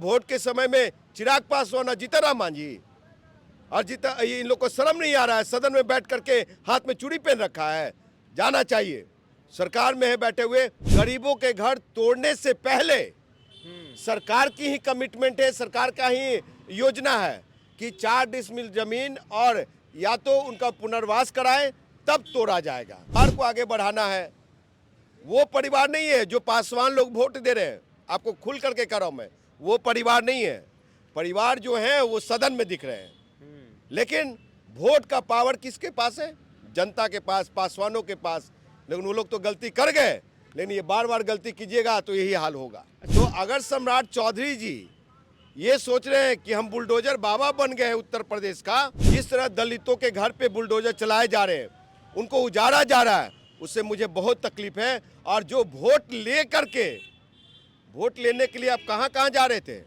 Vote के समय में चिराग पासवान और जीतनराम मांझी और इन लोग को शर्म नहीं आ रहा है, सदन में बैठ करके हाथ में चूड़ी पहन रखा है। जाना चाहिए, सरकार में है बैठे हुए। गरीबों के घर तोड़ने से पहले सरकार की ही कमिटमेंट है, सरकार का ही योजना है कि 4 डिसमिल जमीन और या तो उनका पुनर्वास कराएं तब तोड़ा जाएगा। सरकार को आगे बढ़ाना है। वो परिवार नहीं है जो पासवान लोग वोट दे रहे हैं, आपको खुल करके कर रहा हूं मैं, वो परिवार नहीं है। परिवार जो है वो सदन में दिख रहे हैं, लेकिन वोट का पावर किसके पास है? जनता के पास, पासवानों के पास। लेकिन वो लोग तो गलती कर गए, लेकिन ये बार बार गलती कीजिएगा तो यही हाल होगा। तो अगर सम्राट चौधरी जी ये सोच रहे हैं कि हम बुलडोजर बाबा बन गए हैं उत्तर प्रदेश का, जिस तरह दलितों के घर पे बुलडोजर चलाए जा रहे हैं, उनको उजाड़ा जा रहा है, उससे मुझे बहुत तकलीफ है। और जो वोट ले करके, वोट लेने के लिए आप कहां कहां जा रहे थे,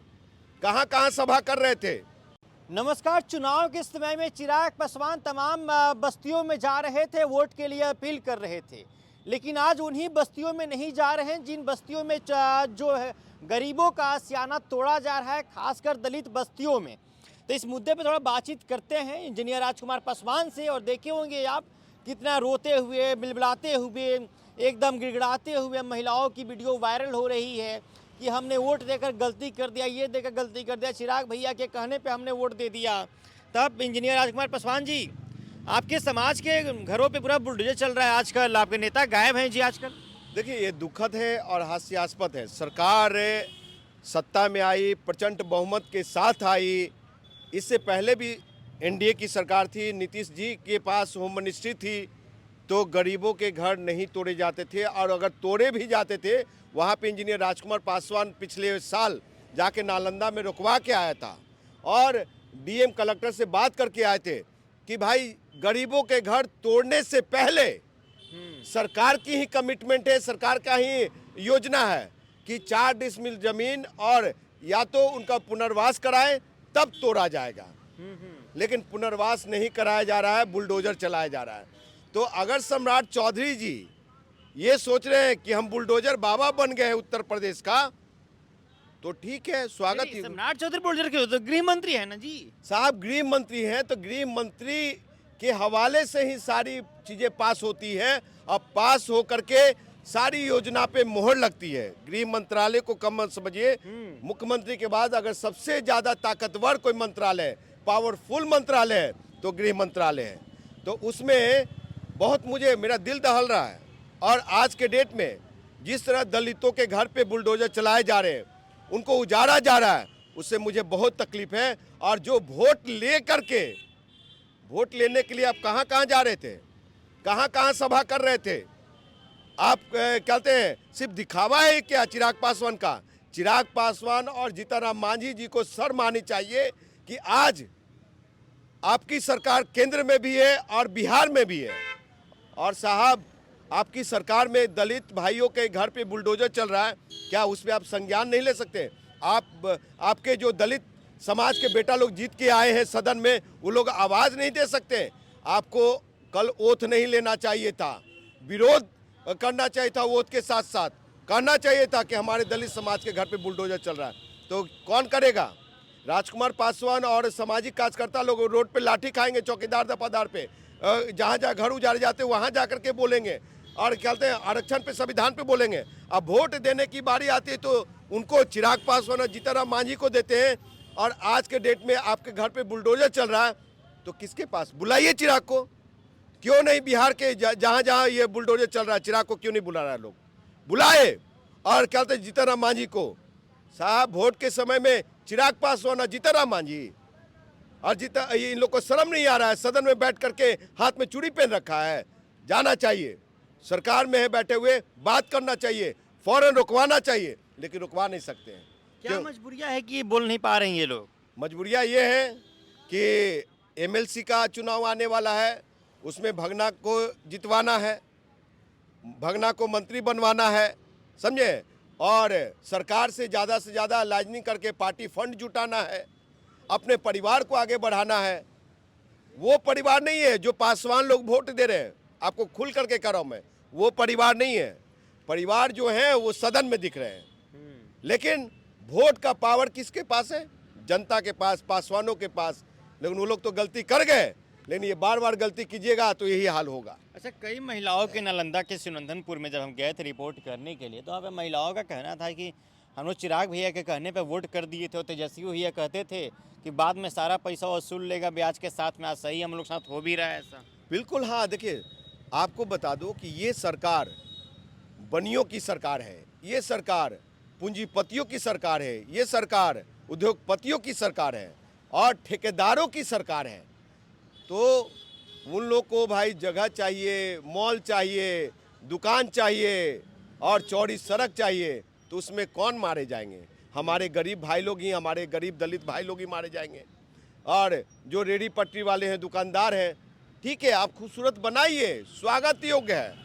कहां कहां सभा कर रहे थे? नमस्कार। चुनाव के समय में चिराग पासवान तमाम बस्तियों में जा रहे थे, वोट के लिए अपील कर रहे थे, लेकिन आज उन्हीं बस्तियों में नहीं जा रहे हैं जिन बस्तियों में जो है गरीबों का आशियाना तोड़ा जा रहा है, खासकर दलित बस्तियों में। तो इस मुद्दे पे थोड़ा बातचीत करते हैं इंजीनियर राजकुमार पासवान से, और देखे होंगे आप कितना रोते हुए, बिलबिलाते हुए, एकदम गिड़गिड़ाते हुए महिलाओं की वीडियो वायरल हो रही है कि हमने वोट देकर गलती कर दिया, ये देकर गलती कर दिया, चिराग भैया के कहने पे हमने वोट दे दिया। तब इंजीनियर राजकुमार पासवान जी, आपके समाज के घरों पे पूरा बुलडोजर चल रहा है आजकल, आपके नेता गायब हैं जी आजकल। देखिए, ये दुखद है और हास्यास्पद है। सरकार सत्ता में आई, प्रचंड बहुमत के साथ आई। इससे पहले भी एनडीए की सरकार थी, नीतीश जी के पास होम मिनिस्ट्री थी, तो गरीबों के घर नहीं तोड़े जाते थे। और अगर तोड़े भी जाते थे, वहाँ पे इंजीनियर राजकुमार पासवान पिछले साल जाके नालंदा में रुकवा के आया था और डीएम कलेक्टर से बात करके आए थे कि भाई गरीबों के घर तोड़ने से पहले सरकार की ही कमिटमेंट है, सरकार का ही योजना है कि 4 डिसमिल जमीन और या तो उनका पुनर्वास कराएं तब तोड़ा जाएगा। लेकिन पुनर्वास नहीं कराया जा रहा है, बुलडोजर चलाया जा रहा है। तो अगर सम्राट चौधरी जी ये सोच रहे हैं कि हम बुलडोजर बाबा बन गए हैं उत्तर प्रदेश का, तो ठीक है, स्वागत है। सम्राट चौधरी बुलडोजर क्यों? तो गृह मंत्री है ना जी साहब, गृह मंत्री हैं तो गृह मंत्री के हवाले से ही सारी चीजें पास होती है। अब पास हो करके सारी योजना पे मोहर लगती है। गृह मंत्रालय को कम मत समझिए। मुख्यमंत्री के बाद अगर सबसे ज्यादा ताकतवर कोई मंत्रालय, पावरफुल मंत्रालय है तो गृह मंत्रालय है। तो उसमें बहुत मेरा दिल दहल रहा है। और आज के डेट में जिस तरह दलितों के घर पे बुलडोजर चलाए जा रहे हैं, उनको उजाड़ा जा रहा है, उससे मुझे बहुत तकलीफ है। और जो वोट ले करके, वोट लेने के लिए आप कहां कहां जा रहे थे, कहां कहां सभा कर रहे थे? आप कहते हैं सिर्फ दिखावा है क्या चिराग पासवान का? चिराग पासवान और जीतनराम मांझी जी को शर्म आनी चाहिए कि आज आपकी सरकार केंद्र में भी है और बिहार में भी है। और साहब, आपकी सरकार में दलित भाइयों के घर पे बुलडोजर चल रहा है, क्या उस पर आप संज्ञान नहीं ले सकते? आपके जो दलित समाज के बेटा लोग जीत के आए हैं सदन में, वो लोग आवाज़ नहीं दे सकते? आपको कल ओथ नहीं लेना चाहिए था, विरोध करना चाहिए था, ओथ के साथ साथ कहना चाहिए था कि हमारे दलित समाज के घर पे बुलडोजर चल रहा है। तो कौन करेगा? राजकुमार पासवान और सामाजिक कार्यकर्ता लोग रोड पे लाठी खाएंगे, चौकीदार दफादार पे, जहाँ जहाँ घर उजाड़े जाते वहाँ जा करके बोलेंगे, और कहते हैं आरक्षण पे, संविधान पे बोलेंगे। अब वोट देने की बारी आती है तो उनको चिराग पासवान और जीतनराम मांझी को देते हैं। और आज के डेट में आपके घर पे बुलडोजर चल रहा है, तो किसके पास? बुलाइए चिराग को। क्यों नहीं बिहार के जहाँ जहाँ ये बुलडोजर चल रहा है, चिराग को क्यों नहीं बुला रहा है? लोग बुलाए। और कहते हैं जीतनराम मांझी को। साहब, वोट के समय में चिराग पासवान और जीतनराम मांझी और इन लोग को शर्म नहीं आ रहा है, सदन में बैठ करके हाथ में चूड़ी पहन रखा है। जाना चाहिए, सरकार में है बैठे हुए, बात करना चाहिए, फौरन रुकवाना चाहिए, लेकिन रुकवा नहीं सकते हैं। क्या मजबूरियां है कि बोल नहीं पा रहे हैं ये लोग? मजबूरियां ये है कि एमएलसी का चुनाव आने वाला है, उसमें भगना को जितवाना है, भगना को मंत्री बनवाना है, समझे? और सरकार से ज़्यादा लाइजनिंग करके पार्टी फंड जुटाना है, अपने परिवार को आगे बढ़ाना है। वो परिवार नहीं है जो पासवान लोग वोट दे रहे हैं, आपको खुल करके कर रहा हूँ मैं, वो परिवार नहीं है। परिवार जो है वो सदन में दिख रहे हैं, लेकिन वोट का पावर किसके पास है? जनता के पास, पासवानों के पास। लेकिन वो लोग तो गलती कर गए, लेकिन ये बार बार गलती कीजिएगा तो यही हाल होगा। अच्छा, कई महिलाओं के नालंदा के सुनंदनपुर में जब हम गए थे रिपोर्ट करने के लिए, तो वहाँ पे महिलाओं का कहना था कि हम लोग चिराग भैया के कहने पे वोट कर दिए थे और तेजस्वी भैया कहते थे कि बाद में सारा पैसा वसूल लेगा ब्याज के साथ में। आज सही हम लोग साथ हो भी रहा है ऐसा? बिल्कुल हाँ, देखिए आपको बता दो कि ये सरकार बनियों की सरकार है, ये सरकार पूंजीपतियों की सरकार है, ये सरकार उद्योगपतियों की सरकार है और ठेकेदारों की सरकार है। तो उन लोग को भाई जगह चाहिए, मॉल चाहिए, दुकान चाहिए और चौड़ी सड़क चाहिए, तो उसमें कौन मारे जाएंगे? हमारे गरीब भाई लोग ही, हमारे गरीब दलित भाई लोग ही मारे जाएंगे। और जो रेडी पटरी वाले हैं, दुकानदार हैं, ठीक है आप खूबसूरत बनाइए, स्वागत योग्य है,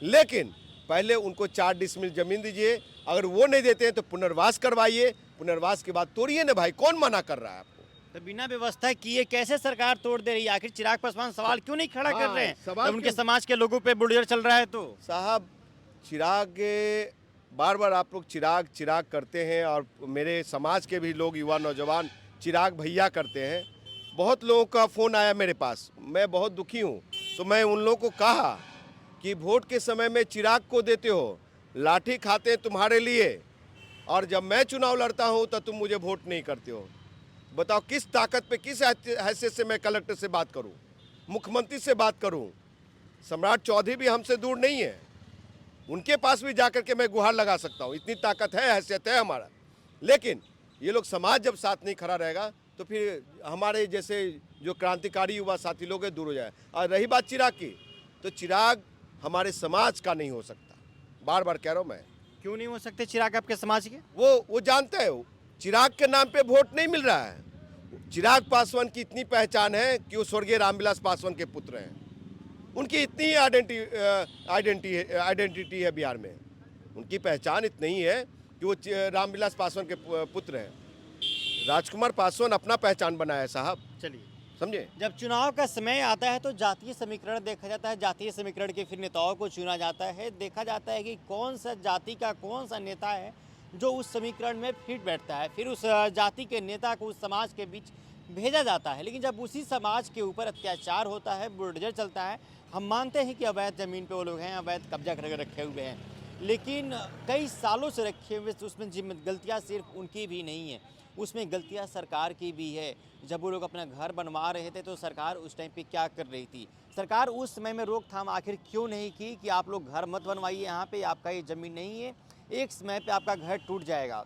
लेकिन पहले उनको 4 डिसमिल जमीन दीजिए। अगर वो नहीं देते हैं तो पुनर्वास करवाइए, पुनर्वास के बाद तोड़िए ना भाई, कौन मना कर रहा है आपको? तो बिना व्यवस्था किए कैसे सरकार तोड़ दे रही है? आखिर चिराग पासवान सवाल क्यों नहीं खड़ा कर रहे हैं? सवाल जब उनके क्यों? समाज के लोगों पे बुलडोजर चल रहा है तो। साहब चिराग बार बार आप लोग चिराग चिराग करते हैं और मेरे समाज के भी लोग, युवा नौजवान चिराग भैया करते हैं। बहुत लोगों का फ़ोन आया मेरे पास, मैं बहुत दुखी हूँ। तो मैं उन लोगों को कहा कि वोट के समय में चिराग को देते हो, लाठी खाते हैं तुम्हारे लिए, और जब मैं चुनाव लड़ता हूँ तो तुम मुझे वोट नहीं करते हो। बताओ किस ताकत पे, किस हैसियत से मैं कलेक्टर से बात करूँ, मुख्यमंत्री से बात करूँ? सम्राट चौधरी भी हमसे दूर नहीं है, उनके पास भी जाकर के मैं गुहार लगा सकता हूँ, इतनी ताकत है, हैसियत है हमारा। लेकिन ये लोग, समाज जब साथ नहीं खड़ा रहेगा तो फिर हमारे जैसे जो क्रांतिकारी युवा साथी लोग हैं दूर हो जाए। और रही बात चिराग की, तो चिराग हमारे समाज का नहीं हो सकता, बार बार कह रहा हूँ मैं। क्यों नहीं हो सकते चिराग आपके समाज के? वो जानते हैं, चिराग के नाम पे वोट नहीं मिल रहा है। चिराग पासवान की इतनी पहचान है कि वो स्वर्गीय रामविलास पासवान के पुत्र हैं, उनकी इतनी आइडेंटिटी है बिहार में, उनकी पहचान इतनी ही है कि वो रामविलास पासवान के पुत्र हैं। राजकुमार पासवान अपना पहचान बनाया है साहब, चलिए, समझे? जब चुनाव का समय आता है तो जातीय समीकरण देखा जाता है, जातीय समीकरण के फिर नेताओं को चुना जाता है, देखा जाता है कि कौन सा जाति का कौन सा नेता है जो उस समीकरण में फिट बैठता है, फिर उस जाति के नेता को उस समाज के बीच भेजा जाता है। लेकिन जब उसी समाज के ऊपर अत्याचार होता है, बुलडोजर चलता है, हम मानते हैं कि अवैध ज़मीन पे वो लोग हैं, अवैध कब्जा करके रखे हुए हैं, लेकिन कई सालों से रखे हुए, तो उसमें गलतियाँ सिर्फ उनकी भी नहीं है, उसमें गलतियाँ सरकार की भी है। जब वो लोग अपना घर बनवा रहे थे तो सरकार उस टाइम पे क्या कर रही थी? सरकार उस समय में रोकथाम आखिर क्यों नहीं की कि आप लोग घर मत बनवाइए, यहाँ पे आपका ये ज़मीन नहीं है, एक समय पे आपका घर टूट जाएगा।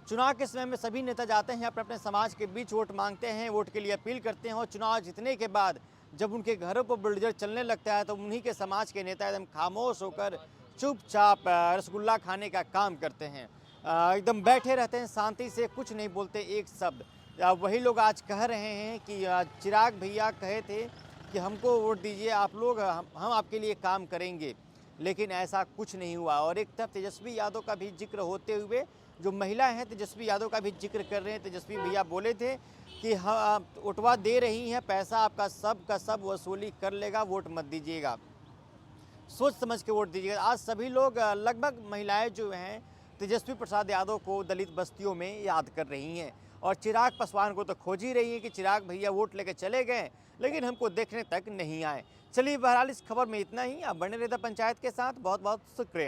चुनाव के समय में सभी नेता जाते हैं, अपने अपने समाज के बीच वोट मांगते हैं, वोट के लिए अपील करते हैं, और चुनाव जीतने के बाद जब उनके घरों पर बुलडोजर चलने लगता है तो उन्हीं के समाज के नेता एकदम खामोश होकर चुपचाप रसगुल्ला खाने का काम करते हैं, एकदम बैठे रहते हैं, शांति से कुछ नहीं बोलते एक शब्द। वही लोग आज कह रहे हैं कि चिराग भैया कहे थे कि हमको वोट दीजिए आप लोग, हम आपके लिए काम करेंगे, लेकिन ऐसा कुछ नहीं हुआ। और एक तरफ तेजस्वी यादव का भी जिक्र होते हुए, जो महिला हैं तेजस्वी यादव का भी जिक्र कर रहे हैं। तेजस्वी भैया बोले थे कि हाँ वोटवा दे रही हैं, पैसा आपका सब का सब वसूली कर लेगा, वोट मत दीजिएगा, सोच समझ के वोट दीजिएगा। आज सभी लोग, लगभग महिलाएं जो हैं तेजस्वी प्रसाद यादव को दलित बस्तियों में याद कर रही हैं, और चिराग पासवान को तो खोज ही रही है कि चिराग भैया वोट लेके चले गए लेकिन हमको देखने तक नहीं आए। चलिए, बहरहाल इस खबर में इतना ही। आप बने रहते पंचायत के साथ। बहुत बहुत शुक्रिया।